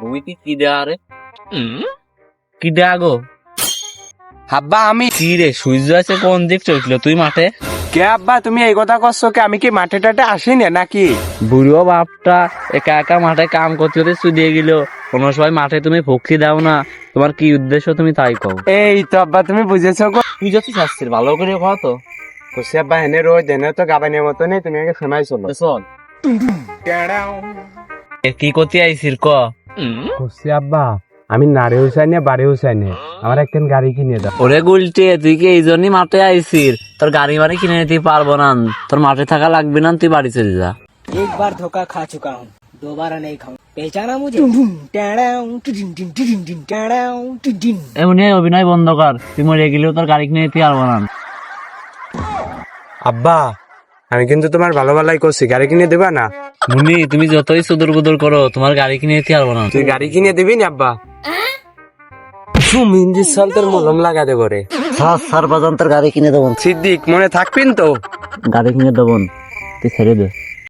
তুমি কি দেয়া রে কি দেয়া গো আব্বা আমি কি রে সূর্য আছে কোন দিক চলছিল তুই মাঠে কে আব্বা তুমি এই কথা করছো কে? আমি কি মাঠে টাটে আসিনি নাকি? বুড়ো বাপটা একা একা মাঠে কাম করতে করতে চুদিয়ে গেল। কোনো সময় মাঠে তুমি ভক্তি দাও না, তোমার কি উদ্দেশ্য তুমি তাই কও। এই তো আব্বা তুমি বুঝেছো গো। তুই যত চাচ্ছিস ভালো করে খাওয়া তো খুশি আব্বা হেনে রোজ হেনে তো গাবানের মতো নেই, তুমি আগে শোনাই চলো। চল কি করতে আইসির ক খুশি আব্বা আমি নারে হুসাই নে বাড়ি হুসাই নে আমার একখান গাড়ি কিনে দাও। ওরে গুলটে তুই কি এই জন্যই মাঠে আইসির? তোর গাড়ি বাড়ি কিনে নিতে পারবো না, তোর মাঠে থাকা লাগবে না, তুই বাড়ি চলে যা। एक बार धोखा खा चुका हूँ, दोबारा नहीं खाऊं। पहचाना मुझे? এমনি অভিনয় বন্ধ কর, তুই মরে গেলেও তোর গাড়ি কিনে নিতে পারবো না। আব্বা আমি কিন্তু তোমার ভালো ভালোই করছি, গাড়ি কিনে দিবা না? মুনি তুমি যতই সুদূর বুদুর করো, তোমার গাড়ি কিনে নিতে পারবো না। তুই গাড়ি কিনে দিবি না আব্বা? মিন্দি সাল তোর মলম লাগা দেবো রে। সার বাজান তোর গাড়ি কিনে দেবো, সিদ্দিক মনে থাকবেন তো? গাড়ি কিনে দেবো, তুই ছেড়ে দে।